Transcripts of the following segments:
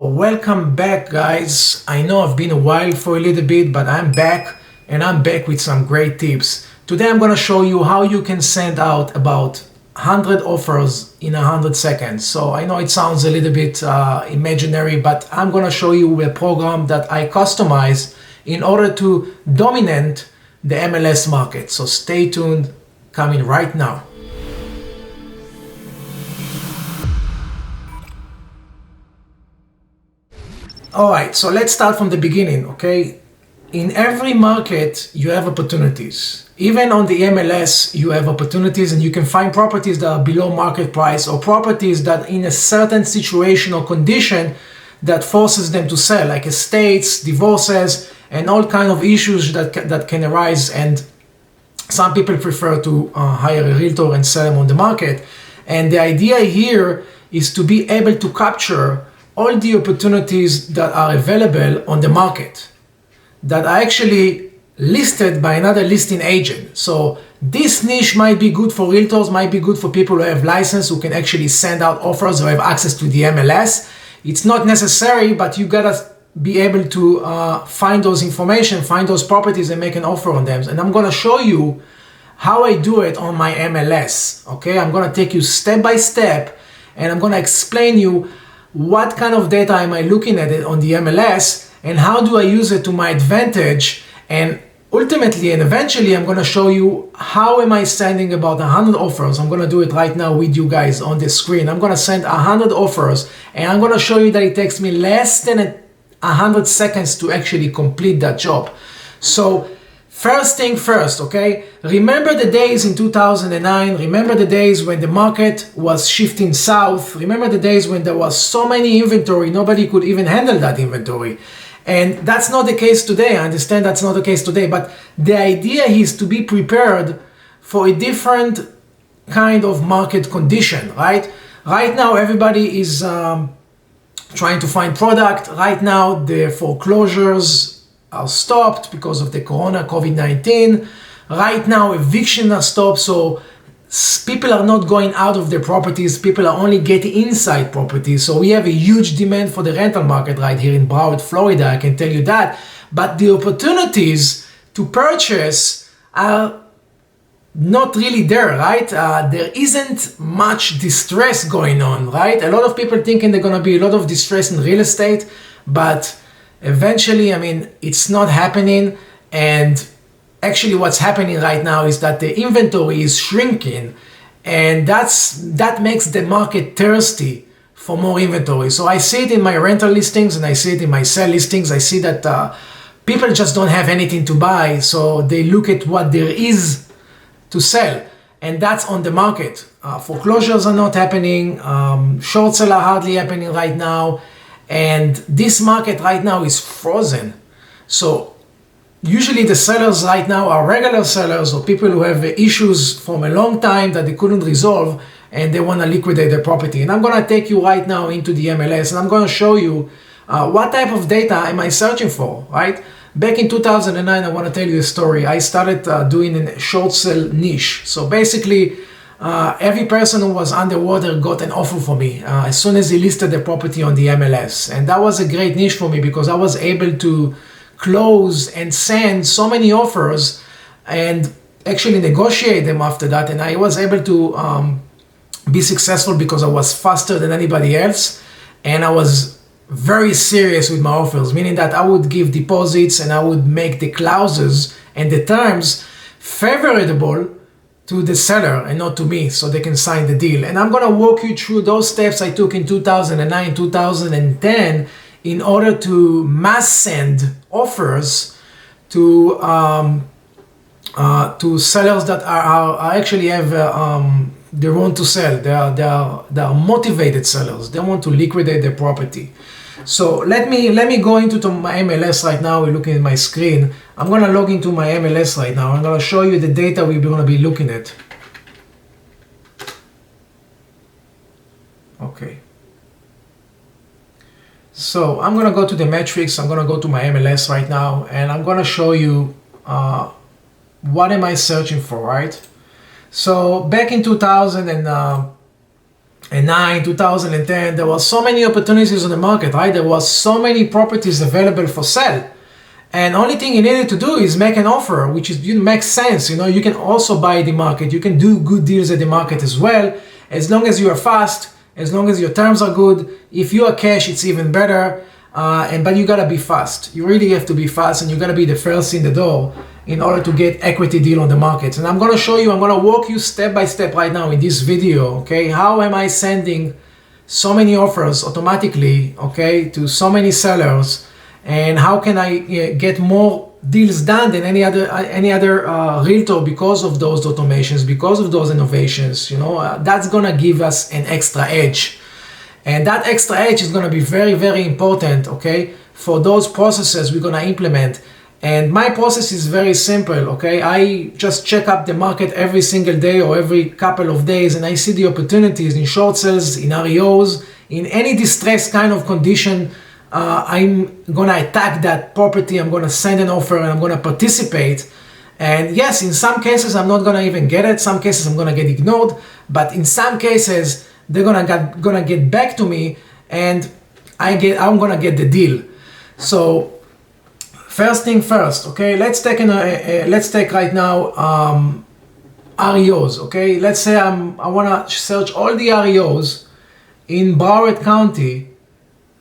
Welcome back, guys. I know I've been a while for a little bit, but I'm back and I'm back with some great tips. Today I'm going to show you how you can send out about 100 offers in 100 seconds. So I know it sounds a little bit imaginary, but I'm going to show you a program that I customized in order to dominate the MLS market. So stay tuned, coming right now. All right, so let's start from the beginning, okay? In every market, you have opportunities. Even on the MLS, you have opportunities, and you can find properties that are below market price or properties that in a certain situation or condition that forces them to sell, like estates, divorces, and all kind of issues that can arise. And some people prefer to hire a realtor and sell them on the market. And the idea here is to be able to capture all the opportunities that are available on the market that are actually listed by another listing agent. So this niche might be good for realtors, might be good for people who have license, who can actually send out offers or have access to the MLS. It's not necessary, but you gotta be able to find those information, find those properties and make an offer on them. And I'm gonna show you how I do it on my MLS, okay? I'm gonna take you step by step and I'm gonna explain you what kind of data am I looking at it on the MLS and how do I use it to my advantage. And ultimately and eventually I'm going to show you how am I sending about 100 offers. I'm going to do it right now with you guys on the screen. I'm going to send 100 offers and I'm going to show you that it takes me less than 100 seconds to actually complete that job. So first thing first, okay? Remember the days in 2009, remember the days when the market was shifting south, remember the days when there was so many inventory, nobody could even handle that inventory. And that's not the case today. I understand that's not the case today, but the idea is to be prepared for a different kind of market condition, right? Right now, everybody is trying to find product. Right now, the foreclosures are stopped because of the COVID-19. Right now, evictions are stopped, so people are not going out of their properties. People are only getting inside properties. So we have a huge demand for the rental market right here in Broward, Florida. I can tell you that. But the opportunities to purchase are not really there, right? There isn't much distress going on, right? A lot of people thinking there's gonna be a lot of distress in real estate, but eventually, I mean, it's not happening. And actually what's happening right now is that the inventory is shrinking, and that makes the market thirsty for more inventory. So I see it in my rental listings and I see it in my sell listings. I see that people just don't have anything to buy, so they look at what there is to sell, and that's on the market. Foreclosures are not happening, short sale are hardly happening right now, and this market right now is frozen. So usually the sellers right now are regular sellers or people who have issues from a long time that they couldn't resolve and they want to liquidate their property. And I'm going to take you right now into the MLS and I'm going to show you what type of data am I searching for, right? Back in 2009, I want to tell you a story. I started doing a short sale niche. So basically, every person who was underwater got an offer for me as soon as he listed the property on the MLS. And that was a great niche for me because I was able to close and send so many offers and actually negotiate them after that. And I was able to be successful because I was faster than anybody else. And I was very serious with my offers, meaning that I would give deposits and I would make the clauses and the terms favorable to the seller and not to me, so they can sign the deal. And I'm going to walk you through those steps I took in 2009, 2010 in order to mass send offers to sellers that are actually have they want to sell. They are motivated sellers. They want to liquidate their property. So let me go into my MLS right now. We're looking at my screen. I'm gonna log into my MLS right now. I'm gonna show you the data we're gonna be looking at. Okay. So I'm gonna go to the metrics. I'm gonna go to my MLS right now, and I'm gonna show you what am I searching for, right? So back in 2000 and 2009, 2010, there were so many opportunities on the market, right? There was so many properties available for sale. And only thing you needed to do is make an offer, which is, makes sense. You can also buy the market. You can do good deals at the market as well, as long as you are fast, as long as your terms are good. If you are cash, it's even better. But you gotta be fast. You really have to be fast, and you gotta be the first in the door in order to get equity deal on the market. And I'm gonna show you, I'm gonna walk you step by step right now in this video, okay? How am I sending so many offers automatically, okay, to so many sellers, and how can I get more deals done than any other realtor because of those automations, because of those innovations. That's gonna give us an extra edge. And that extra edge is going to be very, very important, okay, for those processes we're going to implement. And my process is very simple, okay? I just check up the market every single day or every couple of days, and I see the opportunities in short sales, in REOs, in any distressed kind of condition. I'm going to attack that property, I'm going to send an offer, and I'm going to participate. And yes, in some cases, I'm not going to even get it. Some cases, I'm going to get ignored. But in some cases, they're gonna get back to me, and I'm gonna get the deal. So first thing first, okay. Let's take right now REOs, okay. Let's say I wanna search all the REOs in Broward County,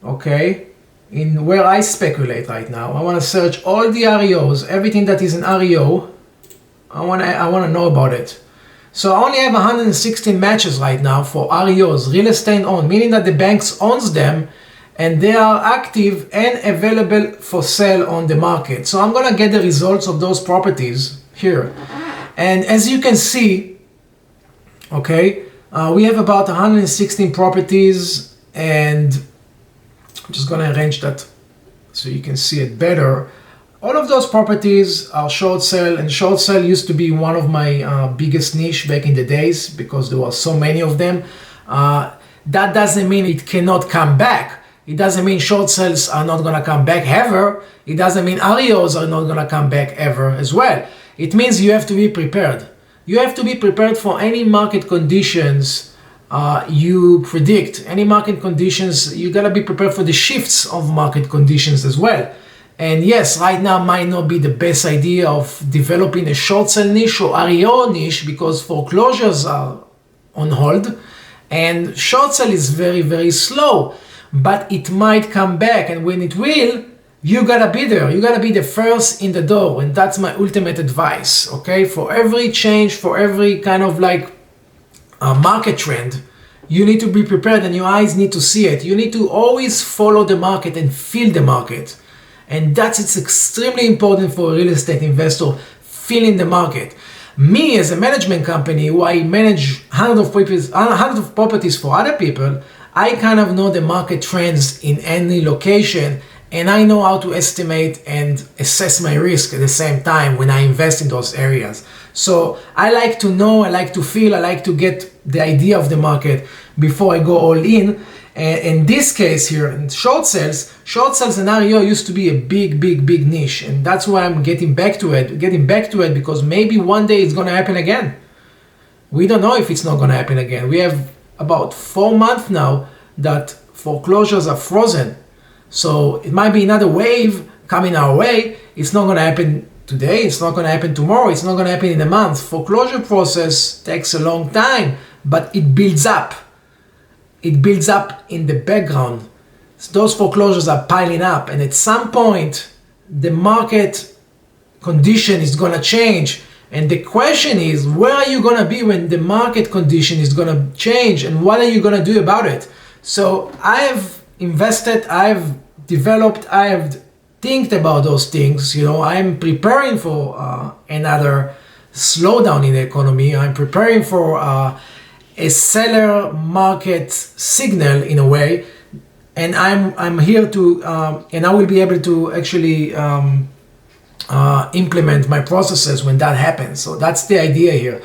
okay, in where I speculate right now. I wanna search all the REOs, everything that is an REO. I wanna know about it. So I only have 116 matches right now for REOs, real estate owned, meaning that the banks owns them and they are active and available for sale on the market. So I'm gonna get the results of those properties here. And as you can see, okay, we have about 116 properties, and I'm just gonna arrange that so you can see it better. All of those properties are short sale, and short sale used to be one of my biggest niche back in the days because there were so many of them. That doesn't mean it cannot come back. It doesn't mean short sales are not gonna come back ever. It doesn't mean REOs are not gonna come back ever as well. It means you have to be prepared. You have to be prepared for any market conditions you predict. Any market conditions, you gotta be prepared for the shifts of market conditions as well. And yes, right now might not be the best idea of developing a short sale niche or REO niche because foreclosures are on hold and short sale is very, very slow, but it might come back. And when it will, you gotta be there. You gotta be the first in the door. And that's my ultimate advice, okay? For every change, for every kind of market trend, you need to be prepared and your eyes need to see it. You need to always follow the market and feel the market. And it's extremely important for a real estate investor, feeling the market. Me as a management company, who I manage hundreds of properties for other people, I kind of know the market trends in any location, and I know how to estimate and assess my risk at the same time when I invest in those areas. So I like to know, I like to feel, I like to get the idea of the market before I go all in. And in this case here, in short sales and REO used to be a big niche, and that's why I'm getting back to it because maybe one day it's going to happen again. We don't know if it's not going to happen again. We have about 4 months now that foreclosures are frozen. So it might be another wave coming our way. It's not going to happen today. It's not going to happen tomorrow. It's not going to happen in a month. Foreclosure process takes a long time, but it builds up. It builds up in the background. So those foreclosures are piling up, and at some point, the market condition is going to change. And the question is, where are you going to be when the market condition is going to change, and what are you going to do about it? So I have invested, I have developed, I have think about those things. I'm preparing for another slowdown in the economy. I'm preparing for a seller market signal in a way, and I'm here to and I will be able to actually implement my processes when that happens. So that's the idea here.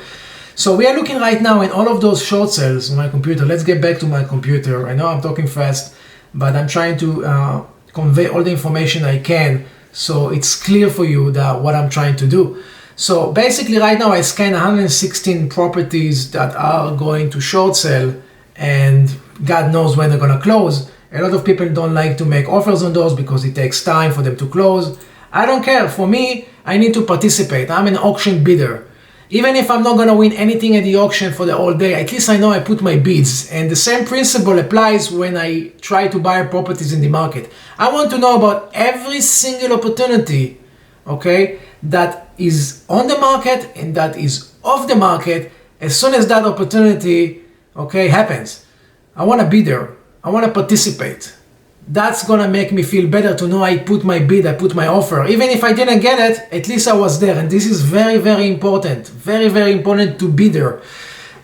So we are looking right now in all of those short sales on my computer. Let's get back to my computer. I know I'm talking fast, but I'm trying to convey all the information I can so it's clear for you that what I'm trying to do. So basically right now I scan 116 properties that are going to short sale, and God knows when they're gonna close. A lot of people don't like to make offers on those because it takes time for them to close. I don't care. For me, I need to participate. I'm an auction bidder. Even if I'm not gonna win anything at the auction for the whole day, at least I know I put my bids. And the same principle applies when I try to buy properties in the market. I want to know about every single opportunity, okay, that is on the market and that is off the market as soon as that opportunity, okay, happens. I want to be there. I want to participate. That's gonna make me feel better to know I put my bid, I put my offer. Even if I didn't get it, at least I was there. And this is very, very important. Very, very important to be there.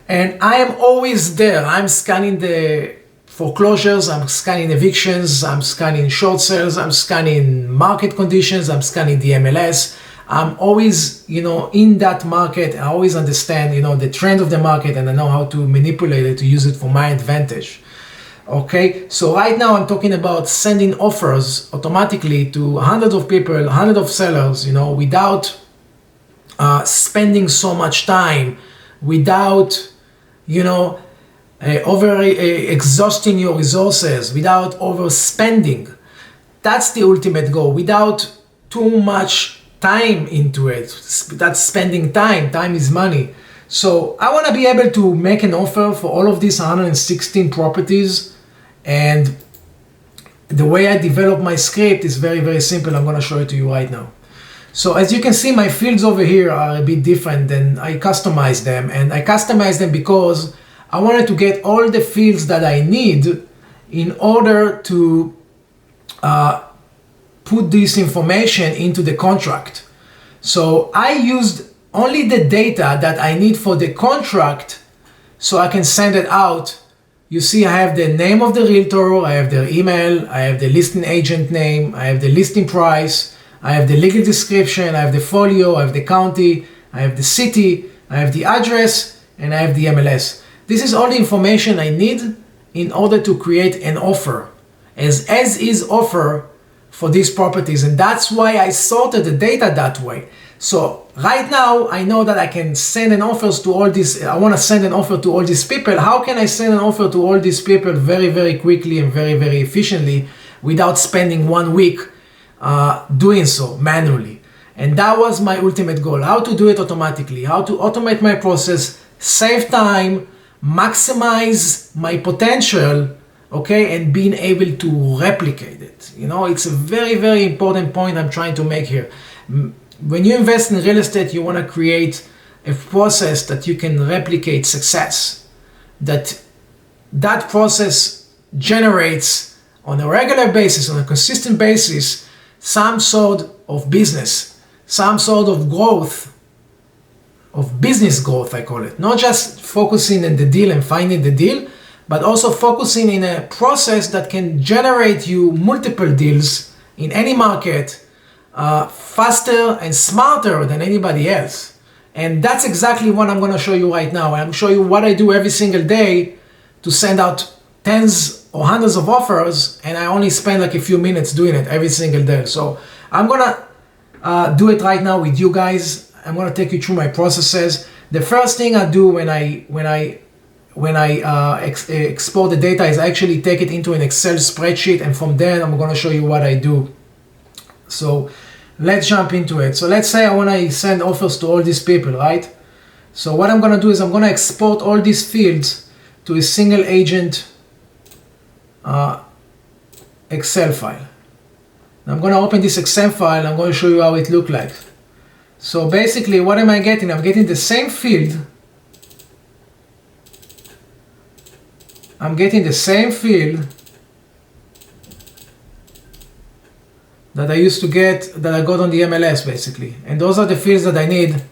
And I am always there. I'm scanning the foreclosures, I'm scanning evictions, I'm scanning short sales, I'm scanning market conditions, I'm scanning the MLS. I'm always, in that market. I always understand, the trend of the market, and I know how to manipulate it to use it for my advantage. Okay, so right now I'm talking about sending offers automatically to hundreds of people, hundreds of sellers, without spending so much time, without, over exhausting your resources, without overspending. That's the ultimate goal, without too much time into it. That's spending time. Time is money. So I want to be able to make an offer for all of these 116 properties. And the way I develop my script is very, very simple. I'm going to show it to you right now. So as you can see, my fields over here are a bit different than I customized them. And I customized them because I wanted to get all the fields that I need in order to put this information into the contract. So I used only the data that I need for the contract so I can send it out. You see, I have the name of the realtor, I have their email, I have the listing agent name, I have the listing price, I have the legal description, I have the folio, I have the county, I have the city, I have the address, and I have the MLS. This is all the information I need in order to create an offer, as is offer for these properties. And that's why I sorted the data that way. So right now, I know that I can send an offer to all these. I want to send an offer to all these people. How can I send an offer to all these people very, very quickly and very, very efficiently without spending 1 week doing so manually? And that was my ultimate goal. How to do it automatically, how to automate my process, save time, maximize my potential, okay, and being able to replicate it. It's a very, very important point I'm trying to make here. When you invest in real estate, you want to create a process that you can replicate success. That process generates on a regular basis, on a consistent basis, some sort of business, some sort of growth, of business growth, I call it. Not just focusing on the deal and finding the deal, but also focusing in a process that can generate you multiple deals in any market, faster and smarter than anybody else. And that's exactly what I'm going to show you right now. I'm show you what I do every single day to send out tens or hundreds of offers, and I only spend like a few minutes doing it every single day. So I'm going to do it right now with you guys. I'm going to take you through my processes. The first thing I do when I export the data is I actually take it into an Excel spreadsheet, and from there I'm going to show you what I do. So let's jump into it. So let's say I want to send offers to all these people, right? So what I'm going to do is I'm going to export all these fields to a single agent Excel file. Now I'm going to open this Excel file. I'm going to show you how it looks like. So basically, what am I getting? I'm getting the same field. I'm getting the same field that I used to get, that I got on the MLS basically. And those are the fields that I need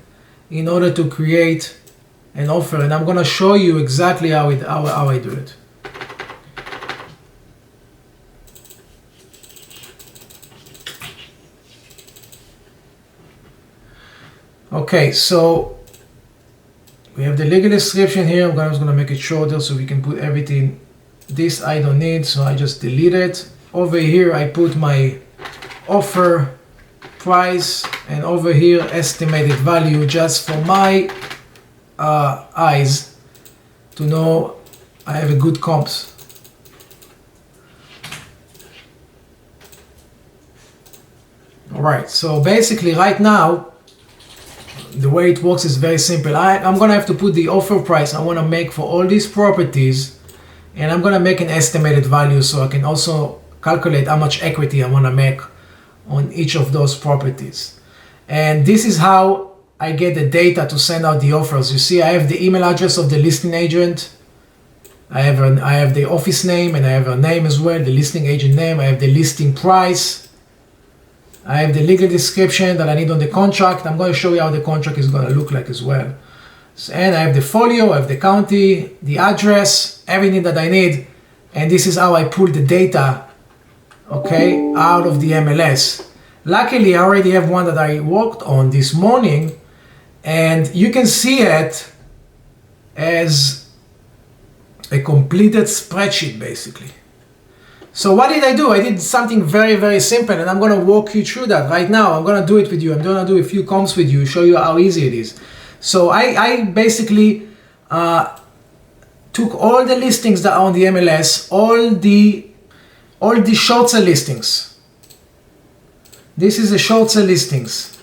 in order to create an offer. And I'm going to show you exactly how I do it. Okay, so we have the legal description here. I'm just going to make it shorter so we can put everything. This I don't need, so I just delete it. Over here I put my offer price, and over here estimated value, just for my eyes to know I have a good comps. Alright, so basically right now, the way it works is very simple. I'm gonna have to put the offer price I wanna make for all these properties, and I'm gonna make an estimated value so I can also calculate how much equity I wanna make on each of those properties. And this is how I get the data to send out the offers. You see, I have the email address of the listing agent. I have the office name, and I have a name as well, the listing agent name. I have the listing price. I have the legal description that I need on the contract. I'm going to show you how the contract is going to look like as well. And I have the folio, I have the county, the address, everything that I need. And this is how I pull the data, okay, out of the MLS. Luckily, I already have one that I worked on this morning, and you can see it as a completed spreadsheet, basically. So what did I do? I did something very, very simple, and I'm going to walk you through that right now. I'm going to do it with you. I'm going to do a few comps with you, show you how easy it is. So I basically took all the listings that are on the MLS, all the short sale listings. This is a short sale listings.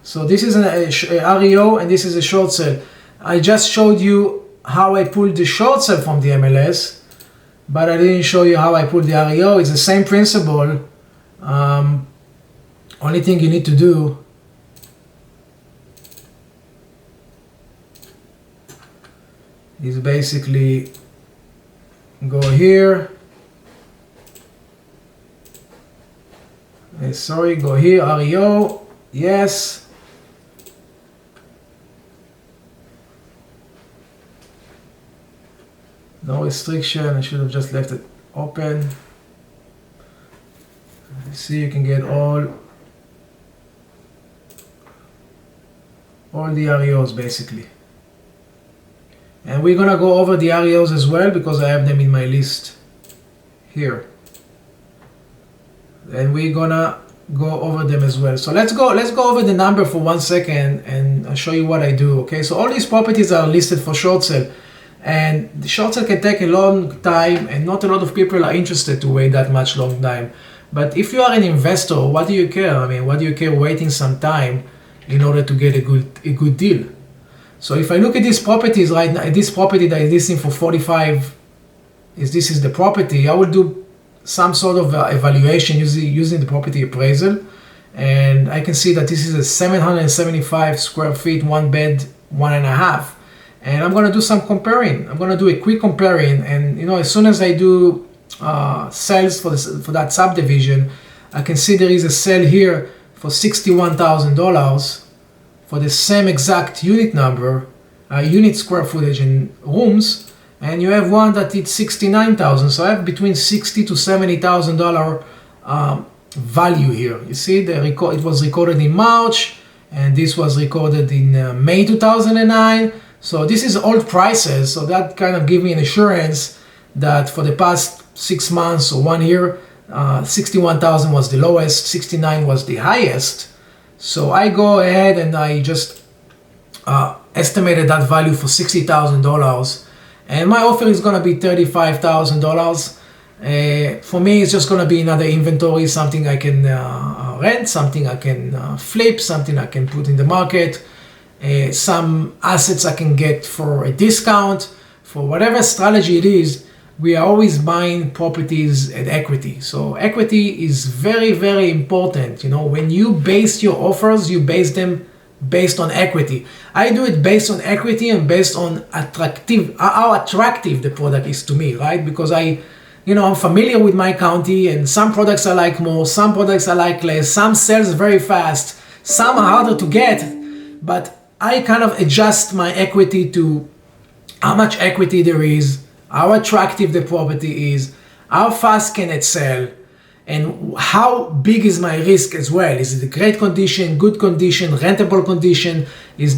So this is a REO, and this is a short sale. I just showed you how I pulled the short sale from the MLS, but I didn't show you how I pulled the REO. It's the same principle. Only thing you need to do is basically go here. Go here, REO, yes. No restriction, I should have just left it open. You see, you can get all the REOs basically. And we're gonna go over the REOs as well because I have them in my list here. And we're gonna go over them as well. So let's go over the number for 1 second, and I'll show you what I do. Okay, so all these properties are listed for short sale. And the short sale can take a long time, and not a lot of people are interested to wait that much long time. But if you are an investor, what do you care? I mean, what do you care waiting some time in order to get a good deal? So if I look at these properties right now, this property that is listing for 45, this is the property, I will do some sort of evaluation using the property appraisal. And I can see that this is a 775 square feet, 1 bed, 1.5. And I'm going to do some comparing. I'm going to do a quick comparing, and as soon as I do sales for that subdivision, I can see there is a sale here for $61,000 for the same exact unit number, unit square footage and rooms, and you have one that it's $69,000. So I have between $60,000 to $70,000 value here. You see, it was recorded in March, and this was recorded in May 2009. So this is old prices, so that kind of give me an assurance that for the past 6 months or 1 year, 61,000 was the lowest, 69 was the highest. So I go ahead and I just estimated that value for $60,000, and my offer is going to be $35,000. For me, it's just going to be another inventory, something I can rent, something I can flip, something I can put in the market. Some assets I can get for a discount. For whatever strategy it is, we are always buying properties at equity. So equity is very, very important. When you base your offers, you base them based on equity. I do it based on equity and based on how attractive the product is to me, right? Because I'm familiar with my county, and some products I like more, some products I like less, some sells very fast, some are harder to get, but I kind of adjust my equity to how much equity there is, how attractive the property is, how fast can it sell, and how big is my risk as well. Is it a great condition, good condition, rentable condition?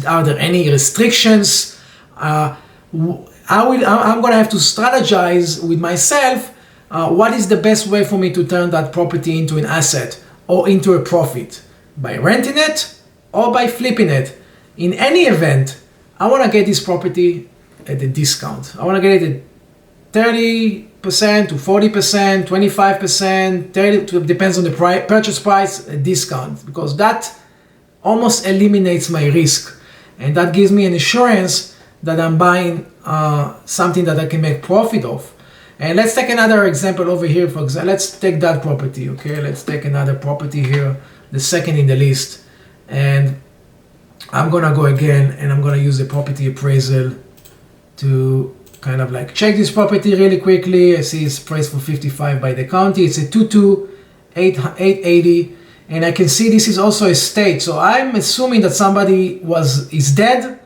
Are there any restrictions? I'm gonna have to strategize with myself. What is the best way for me to turn that property into an asset or into a profit? By renting it or by flipping it? In any event, I want to get this property at a discount. I want to get it 30% to 40%, 25%, 30, depends on the purchase price, a discount, because that almost eliminates my risk. And that gives me an assurance that I'm buying something that I can make profit of. And let's take another example over here. For example, let's take that property, okay? Let's take another property here, the second in the list. And I'm gonna go again, and I'm gonna use the property appraisal to kind of like check this property really quickly. I see it's priced for 55 by the county. It's a 22880, and I can see this is also a state. So I'm assuming that somebody is dead,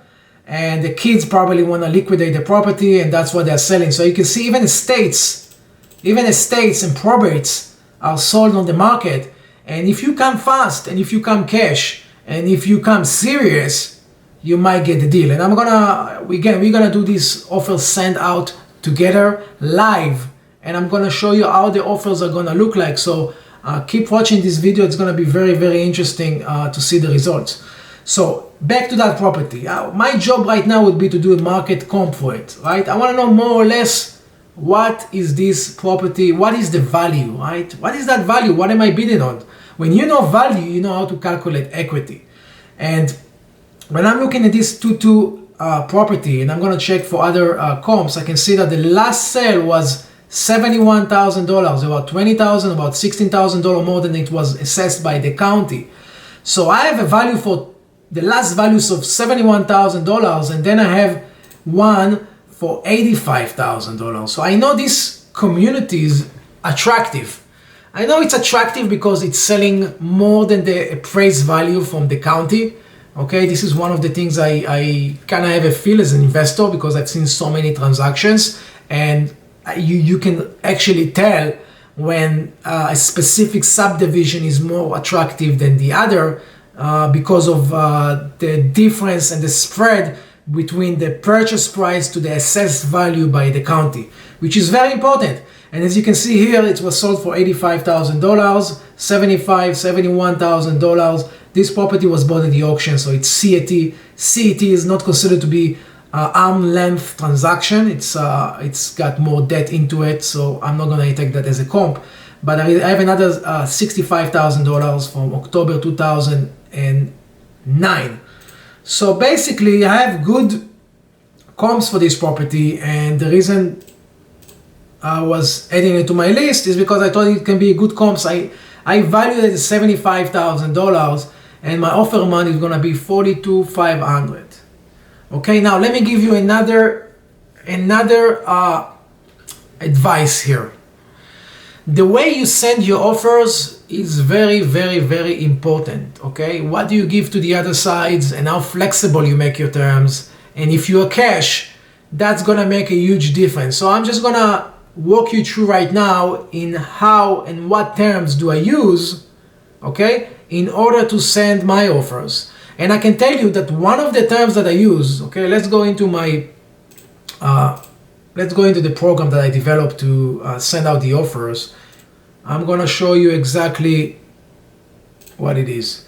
and the kids probably want to liquidate the property, and that's what they're selling. So you can see even estates and probates are sold on the market. And if you come fast, and if you come cash, and if you come serious, you might get the deal. And we're gonna do this offer send out together live, and I'm gonna show you how the offers are gonna look like. So keep watching this video. It's gonna be very, very interesting to see the results. So back to that property. My job right now would be to do a market comp for it, right? I want to know more or less, what is this property? What is the value, right? What is that value? What am I bidding on? When you know value, you know how to calculate equity. And when I'm looking at this 2-2 property, and I'm going to check for other comps, I can see that the last sale was $71,000, about $20,000, about $16,000 more than it was assessed by the county. So I have a value for the last values of $71,000, and then I have one for $85,000. So I know this community is attractive. I know it's attractive because it's selling more than the appraised value from the county. Okay, this is one of the things I kind of have a feel as an investor, because I've seen so many transactions, and you can actually tell when a specific subdivision is more attractive than the other, because of the difference and the spread between the purchase price to the assessed value by the county, which is very important. And as you can see here, it was sold for $85,000, $75,000, $71,000. This property was bought at the auction, so it's CAT. CAT is not considered to be arm length transaction. It's got more debt into it, so I'm not gonna take that as a comp. But I have another $65,000 from October 2009. So basically, I have good comps for this property, and the reason I was adding it to my list is because I thought it can be good comps. I valued it at $75,000, and my offer amount is gonna be $42,500. Okay, now let me give you another advice here. The way you send your offers is very, very, very important, okay? What do you give to the other sides, and how flexible you make your terms. And if you are cash, that's gonna make a huge difference. So I'm just gonna walk you through right now in how and what terms do I use, okay, in order to send my offers. And I can tell you that one of the terms that I use, okay, let's go into the program that I developed to send out the offers. I'm gonna show you exactly what it is.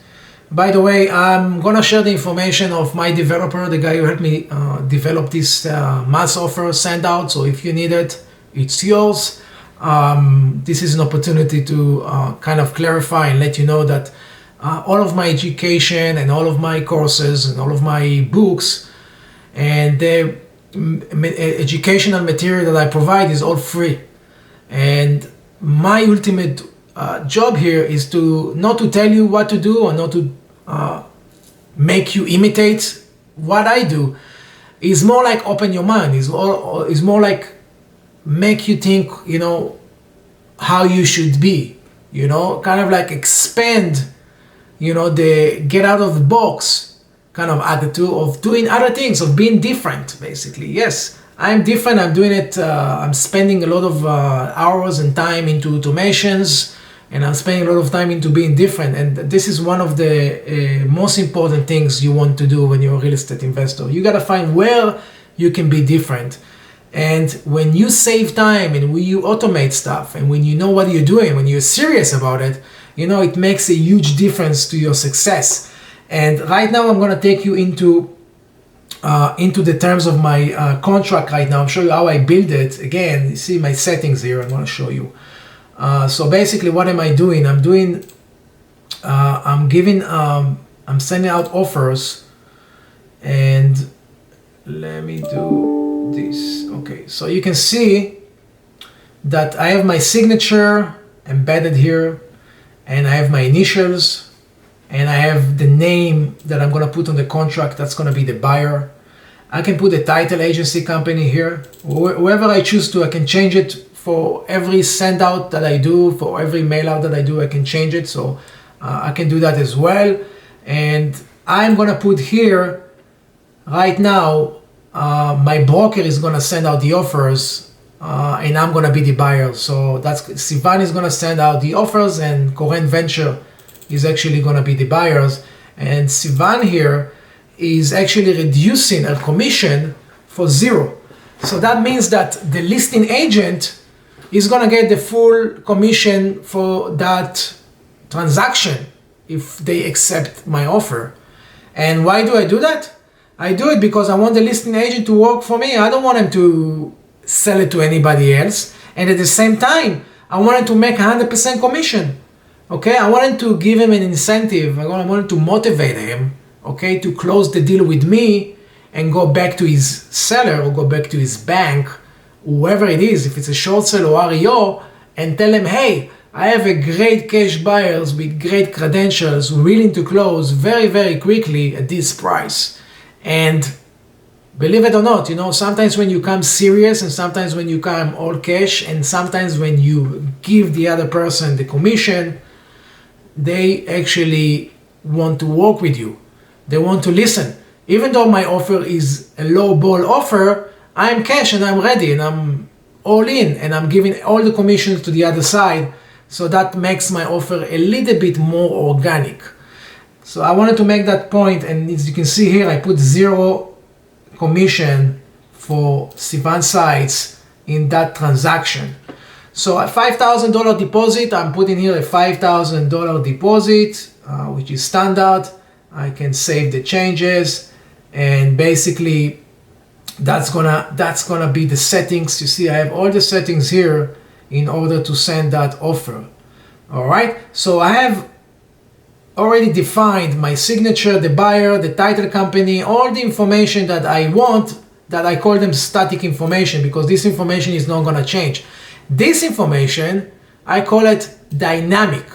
By the way, I'm gonna share the information of my developer, the guy who helped me develop this mass offer send out. So if you need it, it's yours. This is an opportunity to kind of clarify and let you know that all of my education and all of my courses and all of my books and the educational material that I provide is all free. And my ultimate job here is to not to tell you what to do, or not to make you imitate what I do. It's more like open your mind. It's more like make you think, you know, how you should be, you know, kind of like expand, you know, the get out of the box kind of attitude of doing other things, of being different, basically. Yes, I'm different. I'm doing it. I'm spending a lot of hours and time into automations, and I'm spending a lot of time into being different. And this is one of the most important things you want to do when you're a real estate investor. You got to find where you can be different. And when you save time and when you automate stuff and when you know what you're doing, when you're serious about it, you know, it makes a huge difference to your success. And right now I'm going to take you into into the terms of my contract right now. I'll show you how I build it. Again, you see my settings here. I want to show you. So basically, what am I doing? I'm sending out offers, and let me do this. Okay, so you can see that I have my signature embedded here, and I have my initials, and I have the name that I'm gonna put on the contract. That's gonna be the buyer. I can put the title agency company here. Whoever I choose to, I can change it for every send out that I do, for every mail out that I do, I can change it. So I can do that as well. And I'm gonna put here, right now, my broker is gonna send out the offers, and I'm gonna be the buyer. So that's Sivan is gonna send out the offers, and Koren Venture is actually gonna be the buyers. And Sivan here is actually reducing her commission for 0. So that means that the listing agent is gonna get the full commission for that transaction if they accept my offer. And why do I do that? I do it because I want the listing agent to work for me. I don't want him to sell it to anybody else. And at the same time, I want him to make 100% commission. Okay, I wanted to give him an incentive. I wanted to motivate him, okay, to close the deal with me and go back to his seller or go back to his bank, whoever it is, if it's a short sale or REO, and tell him, hey, I have a great cash buyers with great credentials willing to close very, very quickly at this price. And believe it or not, you know, sometimes when you come serious and sometimes when you come all cash and sometimes when you give the other person the commission, they actually want to work with you. They want to listen. Even though my offer is a low ball offer, I'm cash and I'm ready and I'm all in and I'm giving all the commissions to the other side. So that makes my offer a little bit more organic. So I wanted to make that point, and as you can see here, I put 0 commission for Sivan sites in that transaction. So a $5,000 deposit, I'm putting here a $5,000 deposit, which is standard. I can save the changes, and basically that's gonna be the settings. You see, I have all the settings here in order to send that offer. All right, so I have already defined my signature, the buyer, the title company, all the information that I want, that I call them static information because this information is not gonna change. This information, I call it dynamic.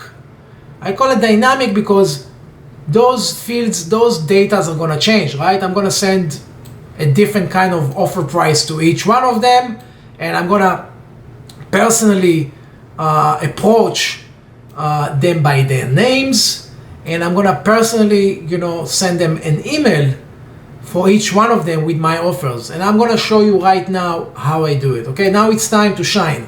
I call it dynamic because those fields, those data are gonna change, right? I'm gonna send a different kind of offer price to each one of them, and I'm gonna personally approach them by their names, and I'm gonna personally, you know, send them an email for each one of them with my offers. And I'm gonna show you right now how I do it. Okay, now it's time to shine.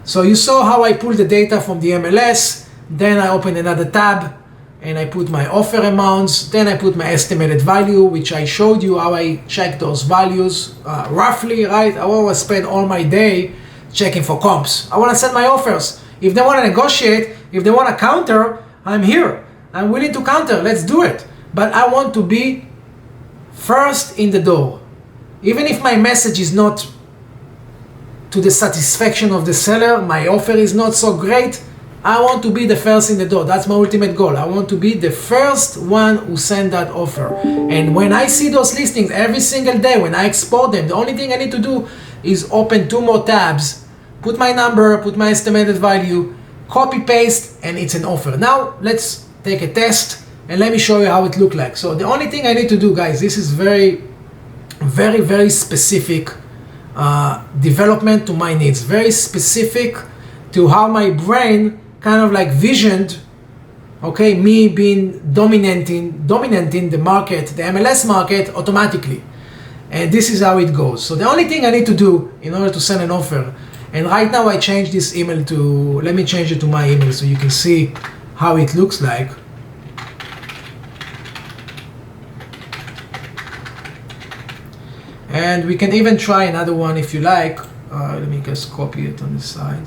So you saw how I pull the data from the MLS, then I open another tab and I put my offer amounts, then I put my estimated value, which I showed you how I check those values roughly, right? I always spend all my day checking for comps. I want to send my offers. If they want to negotiate, if they want to counter, I'm here. I'm willing to counter, let's do it. But I want to be first in the door. Even if my message is not to the satisfaction of the seller, my offer is not so great, I want to be the first in the door. That's my ultimate goal. I want to be the first one who send that offer. And when I see those listings every single day, when I export them, the only thing I need to do is open 2 more tabs, put my number, put my estimated value, copy paste, and it's an offer. Now let's take a test and let me show you how it looks like. So the only thing I need to do, guys, this is very, very, very specific development to my needs, very specific to how my brain kind of like visioned, okay, me being dominating the market, the MLS market automatically. And this is how it goes. So the only thing I need to do in order to send an offer, and right now I changed this email to, let me change it to my email so you can see how it looks like. And we can even try another one if you like. Let me just copy it on the side.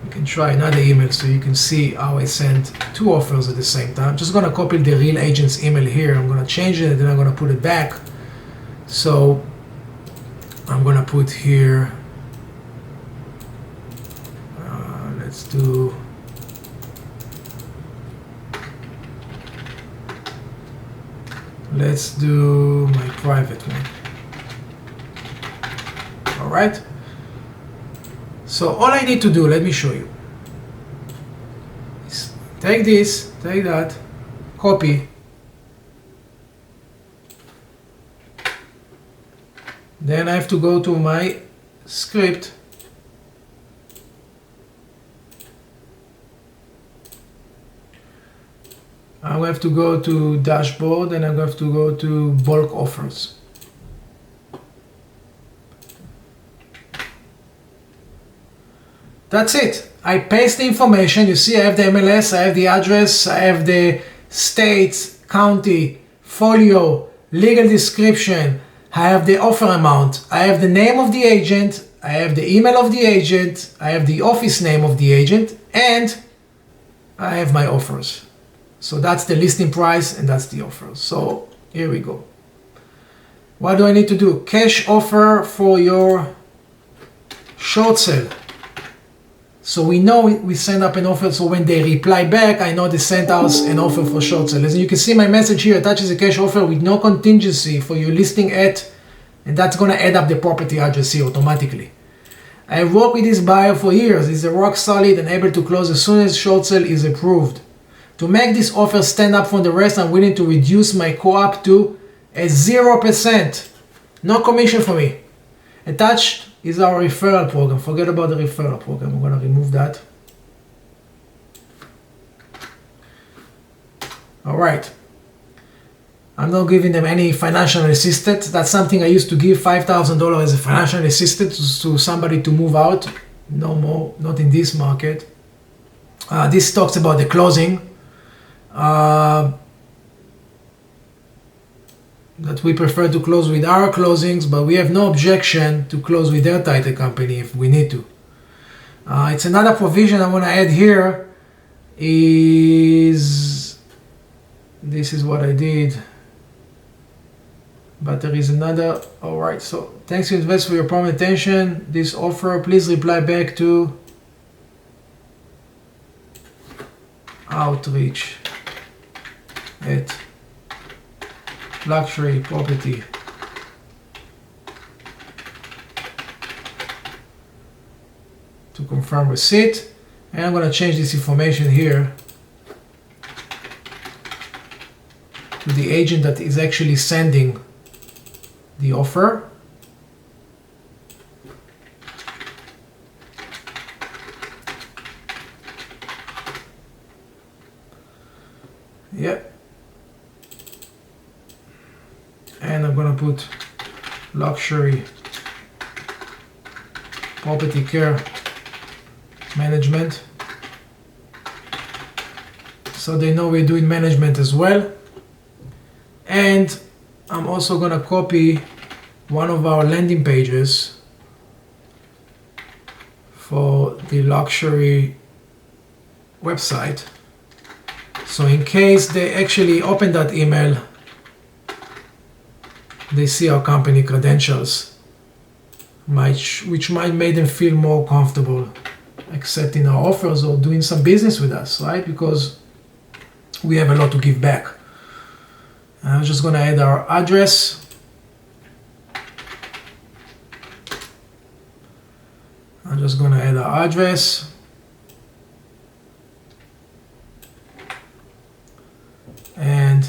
You can try another email so you can see how I send two offers at the same time. Just gonna copy the real agent's email here. I'm gonna change it and then I'm gonna put it back. So I'm gonna put here, let's do my private one. All right. So all I need to do, let me show you, is take this, take that, copy, then I have to go to my script, I have to go to dashboard and I have to go to bulk offers. That's it. I paste the information. You see I have the MLS, I have the address, I have the state, county, folio, legal description, I have the offer amount, I have the name of the agent, I have the email of the agent, I have the office name of the agent, and I have my offers. So that's the listing price and that's the offer. So here we go. What do I need to do? Cash offer for your short sale. So we know we send up an offer, so when they reply back, I know they sent us an offer for short sale. As you can see, my message here attaches a cash offer with no contingency for your listing at, and that's gonna add up the property address here automatically. I have worked with this buyer for years. He's a rock solid and able to close as soon as short sale is approved. To make this offer stand up from the rest, I'm willing to reduce my co-op to a 0%. No commission for me. Attached is our referral program. Forget about the referral program. I'm going to remove that. All right. I'm not giving them any financial assistance. That's something I used to give $5,000 as a financial assistance to somebody to move out. No more, not in this market. This talks about the closing. That we prefer to close with our closings, but we have no objection to close with their title company if we need to. It's another provision I want to add here is, this is what I did, but there is another. All right, so thanks to invest for your prompt attention. This offer, please reply back to outreach at luxury property to confirm receipt, and I'm going to change this information here to the agent that is actually sending the offer. Yep. And I'm gonna put luxury property care management, so they know we're doing management as well. And I'm also gonna copy one of our landing pages for the luxury website, so in case they actually open that email, they see our company credentials, which might make them feel more comfortable accepting our offers or doing some business with us, right? Because we have a lot to give back. I'm just going to add our address. I'm just going to add our address. And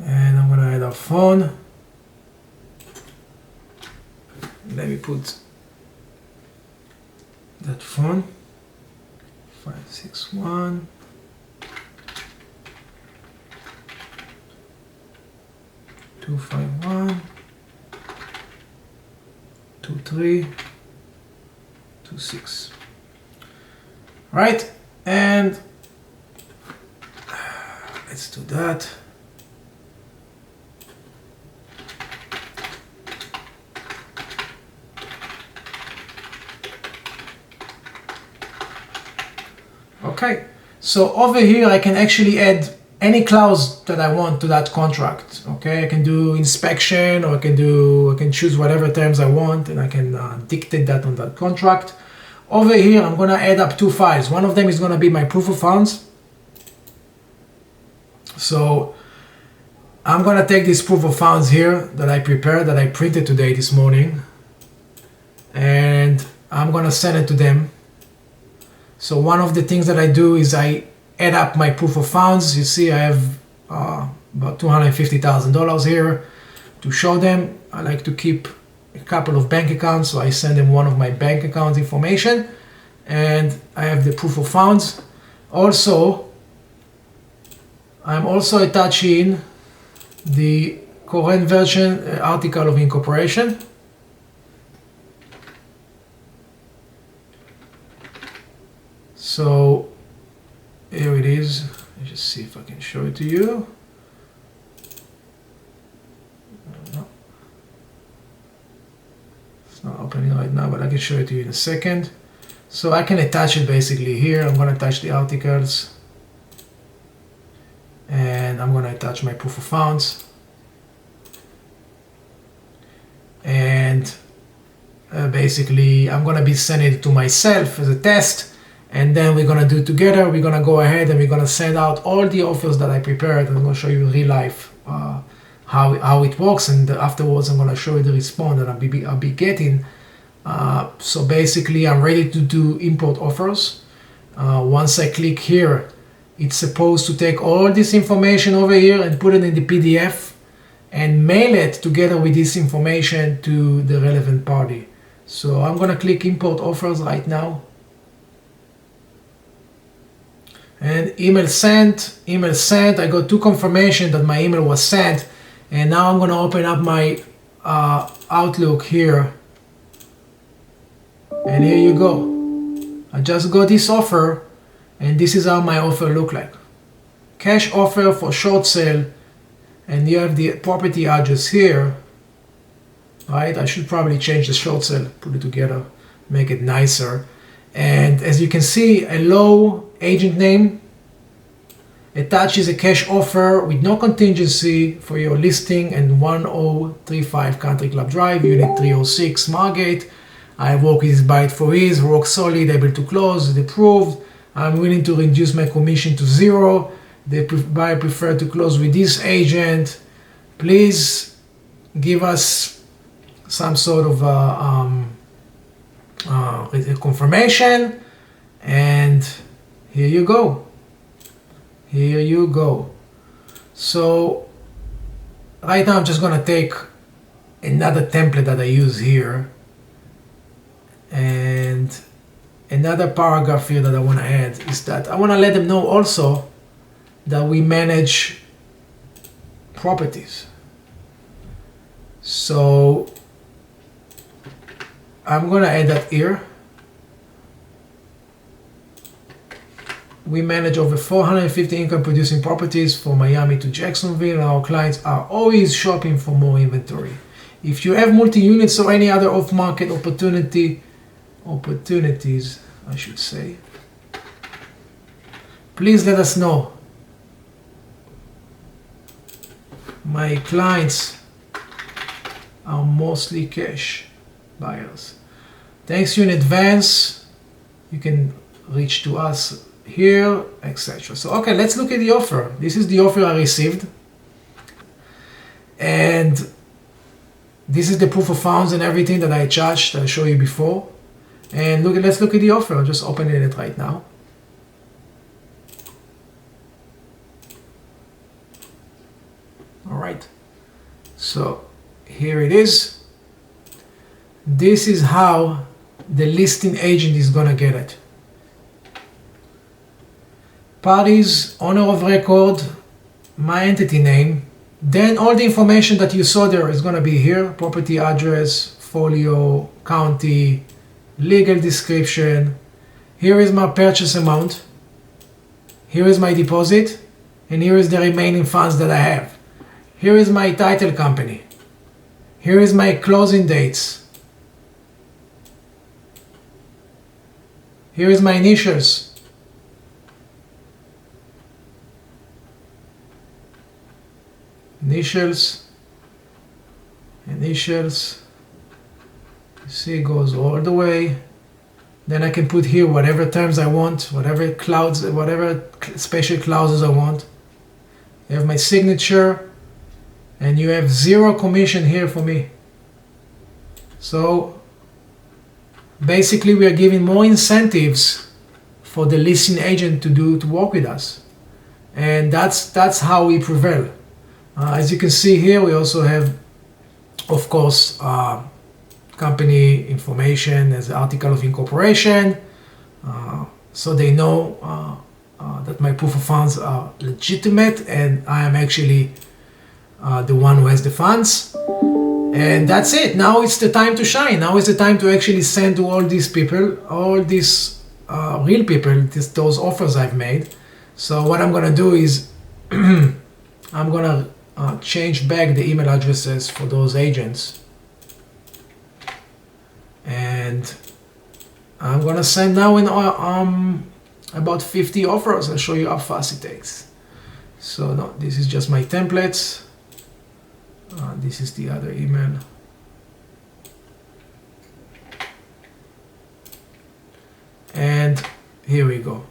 I'm going to add our phone. Let me put that phone, 561 251 2326. Right, and let's do that. Okay, so over here I can actually add any clause that I want to that contract. Okay, I can do inspection, or I can choose whatever terms I want, and I can dictate that on that contract. Over here I'm gonna add up two files. One of them is gonna be my proof of funds. So I'm gonna take this proof of funds here that I prepared, that I printed today this morning, and I'm gonna send it to them. So one of the things that I do is I add up my proof of funds. You see I have about $250,000 here to show them. I like to keep a couple of bank accounts, so I send them one of my bank account information, and I have the proof of funds. Also, I'm also attaching the Koren version article of incorporation. So here it is. Let's just see if I can show it to you. No. It's not opening right now, but I can show it to you in a second. So I can attach it basically here. I'm going to attach the articles, and I'm going to attach my proof of funds, and basically I'm going to be sending it to myself as a test. And then we're gonna do it together. We're gonna go ahead and we're gonna send out all the offers that I prepared. I'm gonna show you in real life how it works, and afterwards I'm gonna show you the response that I'll be getting. So basically, I'm ready to do import offers. Once I click here, it's supposed to take all this information over here and put it in the PDF and mail it together with this information to the relevant party. So I'm gonna click import offers right now. And email sent. I got two confirmation that my email was sent, and now I'm going to open up my Outlook here, and here you go. I just got this offer, and this is how my offer look like. Cash offer for short sale, and you have the property address here, right? I should probably change the short sale, put it together, make it nicer. And as you can see, a low agent name attaches a cash offer with no contingency for your listing and 1035 Country Club Drive, Unit 306, Margate. I work with this buy it for ease, rock solid, able to close, approved. I'm willing to reduce my commission to 0. The buyer prefer to close with this agent. Please give us some sort of confirmation, and here you go. Here you go. So right now I'm just gonna take another template that I use here, and another paragraph here that I want to add is that I want to let them know also that we manage properties. So I'm gonna add that here. We manage over 450 income producing properties from Miami to Jacksonville. Our clients are always shopping for more inventory. If you have multi-units or any other off-market opportunities, I should say, please let us know. My clients are mostly cash buyers. Thanks you in advance. You can reach to us here, etc. So okay, let's look at the offer. This is the offer I received, and this is the proof of funds and everything that I charged, that I showed you before. And let's look at the offer. I'm just opening it right now. All right, so here it is. This is how the listing agent is gonna get it. Parties, owner of record, my entity name, then all the information that you saw there is gonna be here: property address, folio, county, legal description. Here is my purchase amount, here is my deposit, and here is the remaining funds that I have. Here is my title company, here is my closing dates, here is my initials, initials, initials. You see, it goes all the way. Then I can put here whatever terms I want, whatever clouds, whatever special clauses I want. You have my signature, and you have 0 commission here for me. So basically we are giving more incentives for the listing agent to work with us. And that's how we prevail. As you can see here, we also have, of course, company information as article of incorporation, so they know that my proof of funds are legitimate and I am actually the one who has the funds. And that's it. Now it's the time to shine. Now is the time to actually send to all these people, all these real people, those offers I've made. So what I'm gonna do is I'm gonna change back the email addresses for those agents, and I'm gonna send now in about 50 offers. I'll show you how fast it takes. So no, this is just my templates. This is the other email. And here we go.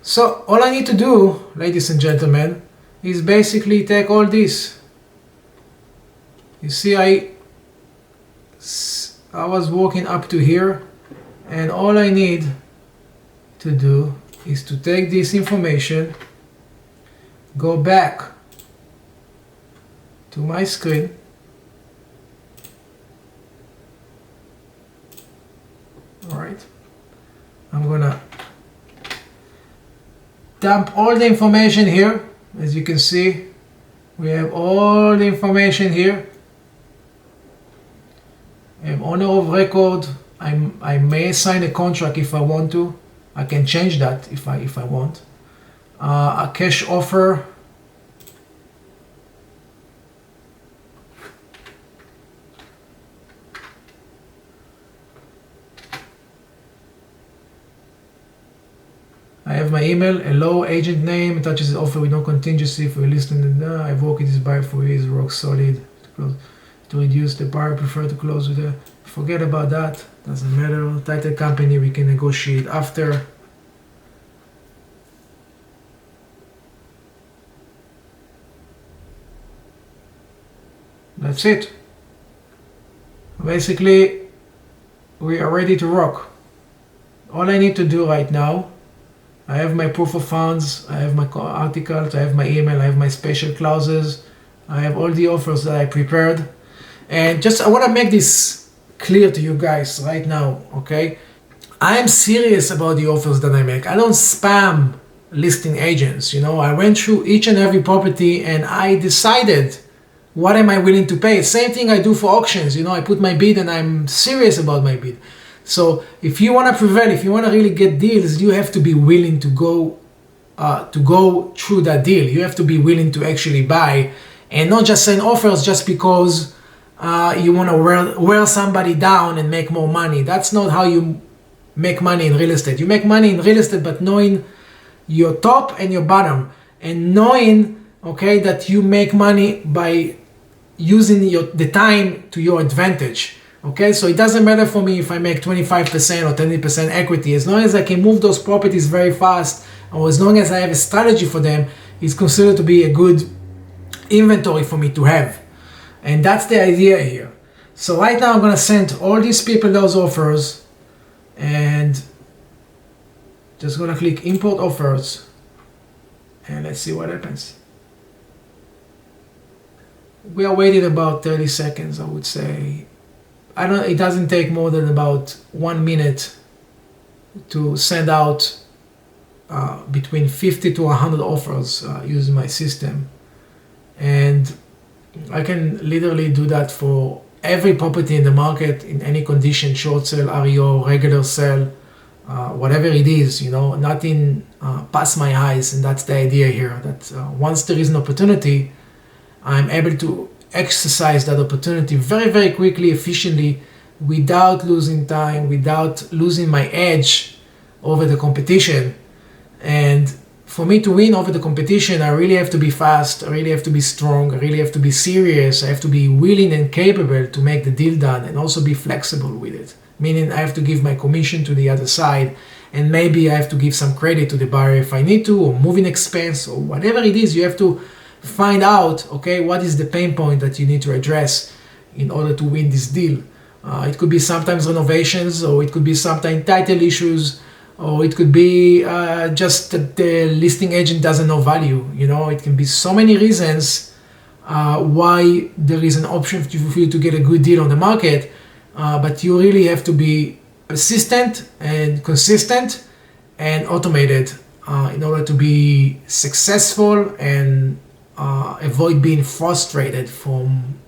So all I need to do, ladies and gentlemen, is basically take all this. You see, I was walking up to here, and all I need to do is to take this information, go back to my screen, all right, I'm gonna dump all the information here. As you can see, we have all the information here. I have owner of record. I may assign a contract if I want to. I can change that if I want. A cash offer. I have my email, hello, agent name, attaches the offer with no contingency for listening. I've worked with this buyer for years, rock solid. To reduce the buyer, prefer to close with a, forget about that, doesn't matter. Title company, we can negotiate after. That's it. Basically, we are ready to rock. All I need to do right now, I have my proof of funds, I have my articles, I have my email, I have my special clauses, I have all the offers that I prepared. And just I want to make this clear to you guys right now, okay? I am serious about the offers that I make. I don't spam listing agents, you know. I went through each and every property and I decided what am I willing to pay. Same thing I do for auctions, you know. I put my bid and I'm serious about my bid. So if you want to prevail, if you want to really get deals, you have to be willing to go through that deal. You have to be willing to actually buy and not just send offers just because you want to wear somebody down and make more money. That's not how you make money in real estate. You make money in real estate, but knowing your top and your bottom, and knowing, okay, that you make money by using the time to your advantage. Okay, so it doesn't matter for me if I make 25% or 20% equity. As long as I can move those properties very fast, or as long as I have a strategy for them, it's considered to be a good inventory for me to have. And that's the idea here. So right now I'm going to send all these people those offers, and just going to click import offers, and let's see what happens. We are waiting about 30 seconds, I would say. It doesn't take more than about 1 minute to send out between 50 to 100 offers using my system. And I can literally do that for every property in the market in any condition, short sale, REO, regular sale, whatever it is, you know, nothing past my eyes. And that's the idea here, that once there is an opportunity, I'm able to exercise that opportunity very, very quickly, efficiently, without losing time, without losing my edge over the competition. And for me to win over the competition, I really have to be fast, I really have to be strong, I really have to be serious, I have to be willing and capable to make the deal done, and also be flexible with it. Meaning I have to give my commission to the other side, and maybe I have to give some credit to the buyer if I need to, or moving expense, or whatever it is. You have to find out, okay, what is the pain point that you need to address in order to win this deal. It could be sometimes renovations, or it could be sometimes title issues, or it could be just that the listing agent doesn't know value. You know, it can be so many reasons why there is an option for you to get a good deal on the market, but you really have to be persistent and consistent and automated in order to be successful and avoid being frustrated from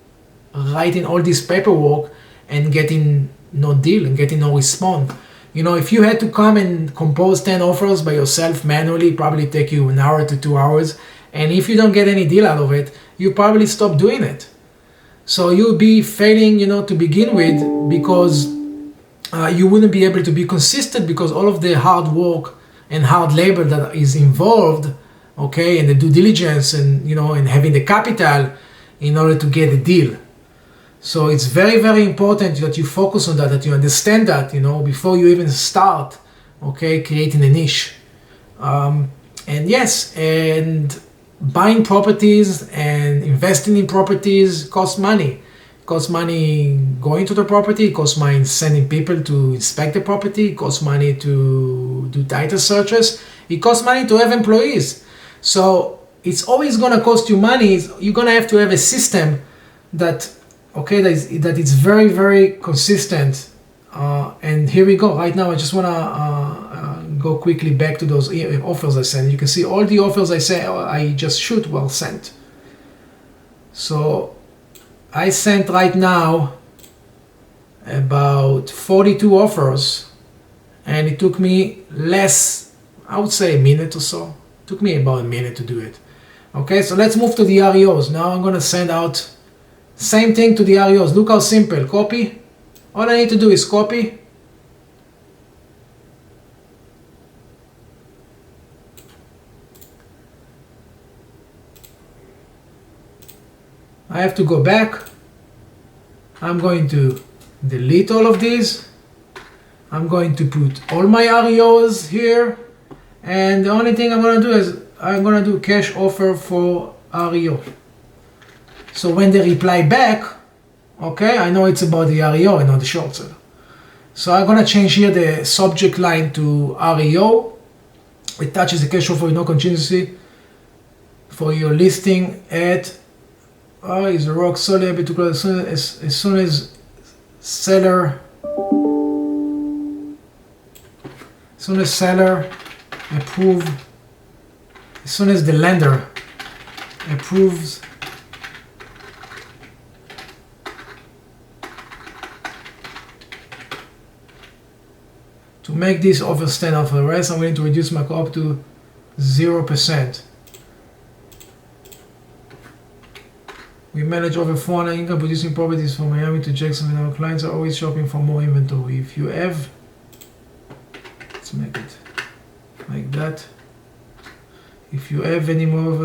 writing all this paperwork and getting no deal and getting no response. You know, if you had to come and compose 10 offers by yourself manually, probably take you an hour to 2 hours. And if you don't get any deal out of it, you probably stop doing it. So you'll be failing, you know, to begin with, because you wouldn't be able to be consistent, because all of the hard work and hard labor that is involved, okay, and the due diligence and, you know, and having the capital in order to get a deal. So it's very, very important that you focus on that, that you understand that, you know, before you even start, okay, creating a niche. And yes, and buying properties and investing in properties costs money. It costs money going to the property, it costs money sending people to inspect the property, it costs money to do title searches, it costs money to have employees. So it's always gonna cost you money. You're gonna have to have a system that, okay, that it's very, very consistent. And here we go. Right now, I just want to go quickly back to those offers I sent. You can see all the offers I just shoot were sent. So I sent right now about 42 offers, and it took me less, I would say a minute or so. It took me about a minute to do it. Okay, so let's move to the REOs. Now I'm going to send out same thing to the REOs. Look how simple. Copy. All I need to do is copy. I have to go back. I'm going to delete all of these. I'm going to put all my REOs here. And the only thing I'm going to do is I'm going to do cash offer for REO. So when they reply back, okay, I know it's about the REO and not the short sale. So I'm going to change here the subject line to REO. It touches the cash offer with no contingency for your listing at, is a rock solid, able to close as soon as seller approve, as soon as the lender approves to make this offer stand out for the rest. I'm going to reduce my co-op to 0%. We manage over 400 income producing properties from Miami to Jacksonville, and our clients are always shopping for more inventory. If you have, let's make it like that. If you have any more,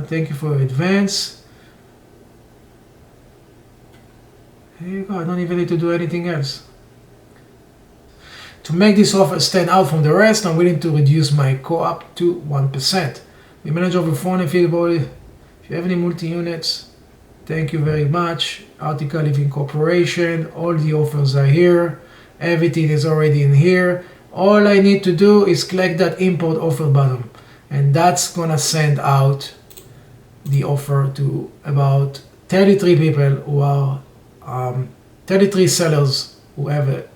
thank you for your advance. Here you go. I don't even need to do anything else. To make this offer stand out from the rest, I'm willing to reduce my co-op to 1%. We manage over 450 properties. If you have any multi-units, thank you very much. Article Living Corporation, all the offers are here. Everything is already in here. All I need to do is click that import offer button, and that's gonna send out the offer to about 33 people who are 33 sellers who have a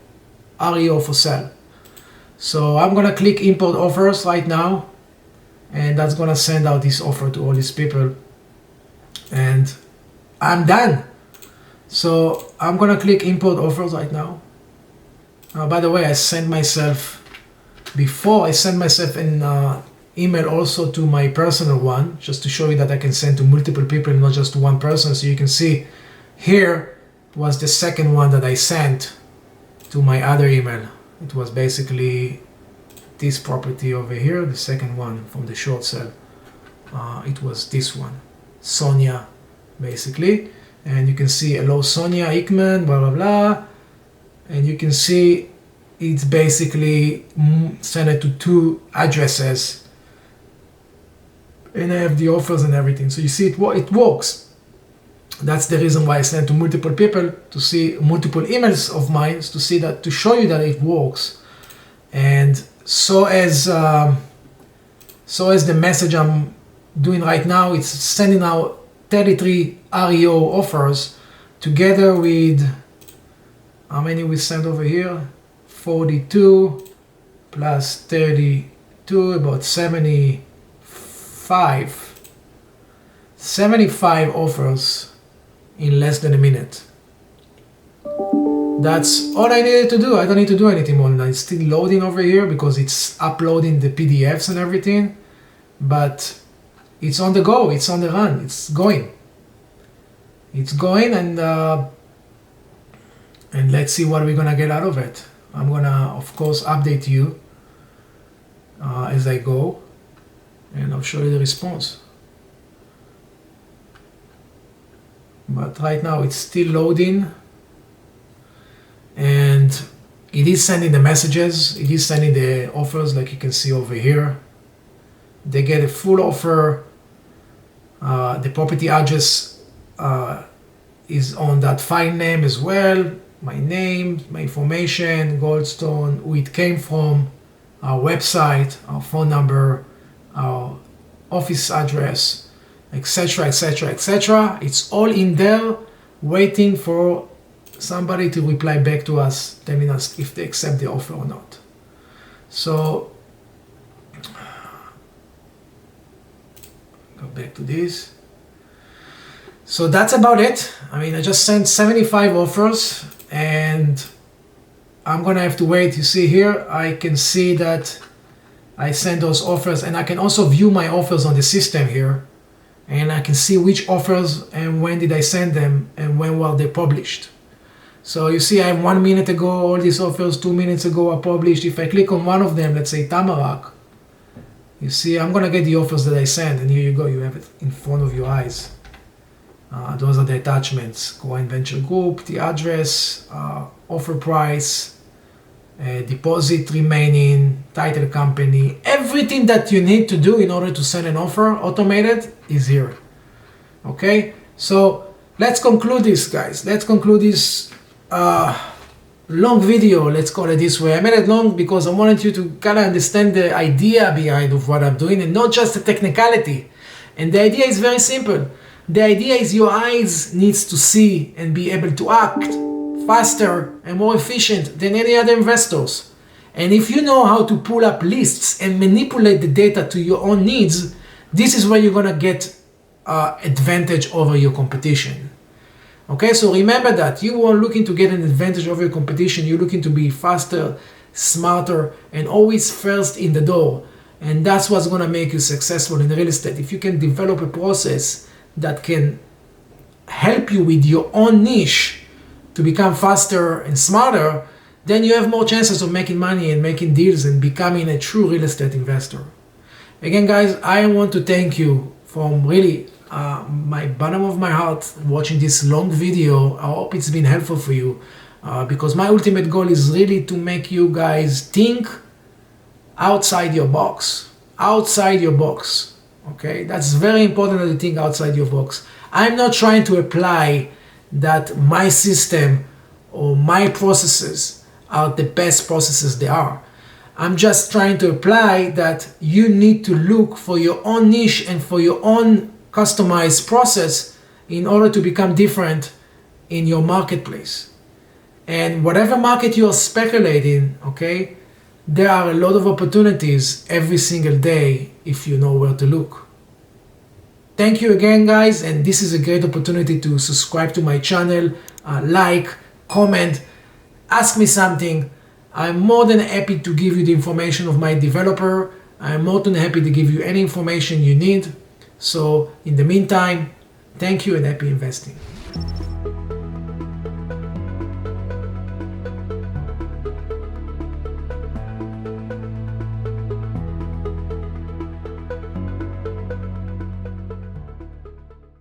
REO for sale. So I'm gonna click import offers right now, and that's gonna send out this offer to all these people, and I'm done. So I'm gonna click import offers right now. By the way, I sent myself an email also to my personal one, just to show you that I can send to multiple people, not just to one person. So you can see here was the second one that I sent to my other email. It was basically this property over here, the second one from the short sale. It was this one, Sonia, basically. And you can see hello Sonia Hickman, blah blah blah. And you can see it's basically sent it to 2 addresses. And I have the offers and everything. So you see it works. That's the reason why I sent to multiple people, to see multiple emails of mine, to see that, to show you that it works. And so as the message I'm doing right now, it's sending out 33 REO offers together with, how many we sent over here? 42 plus 32, about 75 offers in less than a minute. That's all I needed to do. I don't need to do anything more than that. It's still loading over here because it's uploading the PDFs and everything, but it's on the go, it's on the run, it's going. It's going, and let's see what we're gonna get out of it. I'm gonna, of course, update you as I go, and I'll show you the response. But right now it's still loading, and it is sending the messages, it is sending the offers, like you can see over here. They get a full offer. The property address is on that file name as well. My name, my information, Goldstone, who it came from, our website, our phone number, our office address, etc., etc., etc. It's all in there, waiting for somebody to reply back to us, telling us if they accept the offer or not. So go back to this. So that's about it. I mean, I just sent 75 offers, and I'm gonna have to wait. You see here, I can see that I sent those offers, and I can also view my offers on the system here, and I can see which offers and when did I send them and when were they published. So you see, I have 1 minute ago all these offers, 2 minutes ago are published. If I click on one of them, let's say Tamarack, you see I'm gonna get the offers that I sent, and here you go, you have it in front of your eyes. Those are the attachments: Koren Venture Group, the address, offer price, deposit remaining, title company. Everything that you need to do in order to send an offer automated is here. Okay, so let's conclude this, guys. Let's conclude this long video, let's call it this way. I made it long because I wanted you to kind of understand the idea behind of what I'm doing, and not just the technicality. And the idea is very simple. The idea is your eyes needs to see and be able to act faster and more efficient than any other investors. And if you know how to pull up lists and manipulate the data to your own needs, this is where you're gonna get advantage over your competition. Okay, so remember that you are looking to get an advantage over your competition. You're looking to be faster, smarter, and always first in the door. And that's what's gonna make you successful in real estate. If you can develop a process that can help you with your own niche to become faster and smarter, then you have more chances of making money and making deals and becoming a true real estate investor. Again, guys, I want to thank you from really my bottom of my heart watching this long video. I hope it's been helpful for you because my ultimate goal is really to make you guys think outside your box. Outside your box. Okay, that's very important that you think outside your box. I'm not trying to apply that my system or my processes are the best processes there are. I'm just trying to apply that you need to look for your own niche and for your own customized process in order to become different in your marketplace. And whatever market you are speculating, okay, there are a lot of opportunities every single day if you know where to look. Thank you again, guys, and this is a great opportunity to subscribe to my channel, like, comment, ask me something. I'm more than happy to give you the information of my developer. I'm more than happy to give you any information you need. So in the meantime, thank you and happy investing.